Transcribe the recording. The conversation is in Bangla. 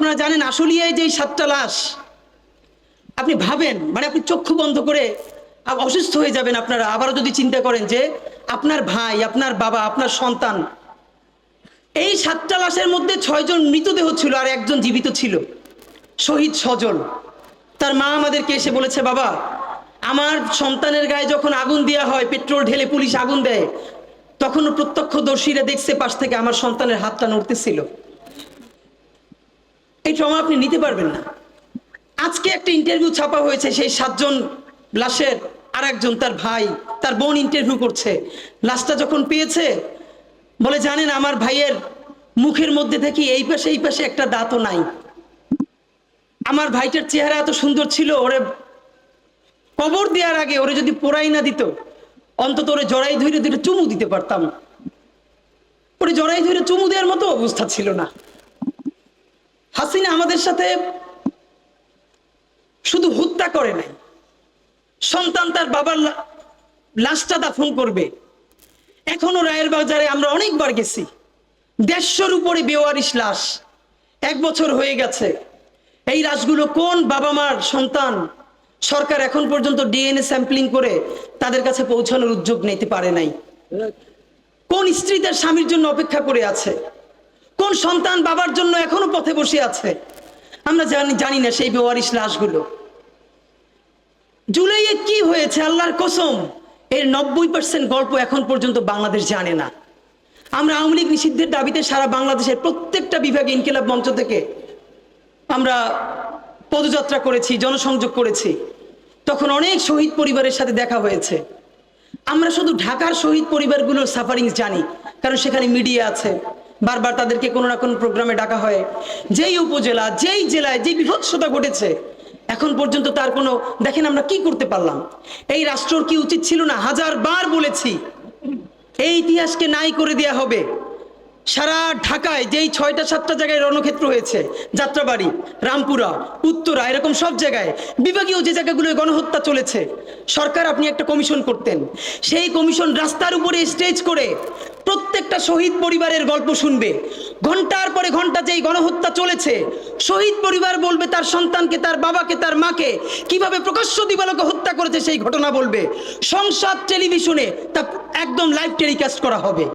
আপনারা জানেন আশুলিয়ায় যে 7টা লাশ, আপনি ভাবেন, মানে আপনি চক্ষু বন্ধ করে অসুস্থ হয়ে যাবেন আপনারা আবারও যদি চিন্তা করেন যে আপনার ভাই, আপনার বাবা, আপনার সন্তান, এই 7টা লাশের মধ্যে 6 জন মৃতদেহ ছিল আর একজন জীবিত ছিল, শহীদ সজল। তার মা আমাদেরকে এসে বলেছে, বাবা আমার সন্তানের গায়ে যখন আগুন দেওয়া হয়, পেট্রোল ঢেলে পুলিশ আগুন দেয়, তখনও প্রত্যক্ষদর্শীরা দেখছে পাশ থেকে আমার সন্তানের হাতটা নড়তেছিল। এই ট্রমা আপনি নিতে পারবেন না। আজকে একটা ইন্টারভিউ ছাপা হয়েছে, সেই 7 জন লাশের আর একজন তার ভাই, তার বোন ইন্টারভিউ করছে। লাশটা যখন পেয়েছে বলে, জানেন আমার ভাইয়ের মুখের মধ্যে থেকে এই পাশে একটা দাঁতও নাই। আমার ভাইটার চেহারা এত সুন্দর ছিল, ওরে কবর দেওয়ার আগে ওরে যদি পোড়াই না দিত, অন্তত ওরে জড়াই ধরে দুটো চুমু দিতে পারতাম। ওরে জড়াই ধরে চুমু দেওয়ার মতো অবস্থা ছিল না। হাসিনা আমাদের সাথে শুধু হত্যা করে নাই, সন্তান তার বাবার লাশটা দাফন করবে। এখনো রায়ের বাজারে আমরা অনেকবার গেছি, 150-র উপরে বেওয়ারিশ লাশ, 1 বছর হয়ে গেছে। এই লাশগুলো কোন বাবা মার সন্তান, সরকার এখন পর্যন্ত ডিএনএ স্যাম্পলিং করে তাদের কাছে পৌঁছানোর উদ্যোগ নিতে পারে নাই। কোন স্ত্রী তার স্বামীর জন্য অপেক্ষা করে আছে, কোন সন্তান বাবার জন্য এখনো পথে বসে আছে, আমরা জানি না সেই বেওয়ারিশ লাশগুলো। জুলাইয়ে কি হয়েছে আল্লাহর কসম, এর 90% গল্প এখন পর্যন্ত বাংলাদেশ জানে না। আমরা আওয়ামী লীগ নিষিদ্ধের দাবিতে সারা বাংলাদেশের প্রত্যেকটা বিভাগে ইনকিলাব মঞ্চ থেকে আমরা পদযাত্রা করেছি, জনসংযোগ করেছি। তখন অনেক শহীদ পরিবারের সাথে দেখা হয়েছে। আমরা শুধু ঢাকার শহীদ পরিবারগুলোর সাফারিংস জানি, কারণ সেখানে মিডিয়া আছে, বারবার তাদেরকে কোনো না কোনো প্রোগ্রামে ডাকা হয়। যেই উপজেলা, যেই জেলায় যে বিভৎসতা ঘটেছে, এখন পর্যন্ত তার কোনো, দেখেন আমরা কি করতে পারলাম। এই রাষ্ট্রর কি উচিত ছিল না, 1000বার বলেছি, এই ইতিহাসকে নাই করে দেয়া হবে। সারা ঢাকায় যেই 6টা-7টা জায়গায় রণক্ষেত্র হয়েছে, যাত্রাবাড়ি, রামপুরা, উত্তরা, এরকম সব জায়গায় বিভাগীয় যে জায়গাগুলোয় গণহত্যা চলেছে, সরকার আপনি একটা কমিশন করতেন। সেই কমিশন রাস্তার উপরে স্টেজ করে প্রত্যেকটা শহীদ পরিবারের গল্প শুনবে। ঘন্টার পরে ঘন্টা যেই গণহত্যা চলেছে, শহীদ পরিবার বলবে তার সন্তানকে, তার বাবাকে, তার মাকে কিভাবে প্রকাশ্য দিবালোকে হত্যা করেছে সেই ঘটনা বলবে। সংসদ টেলিভিশনে তা একদম লাইভ টেলিকাস্ট করা হবে।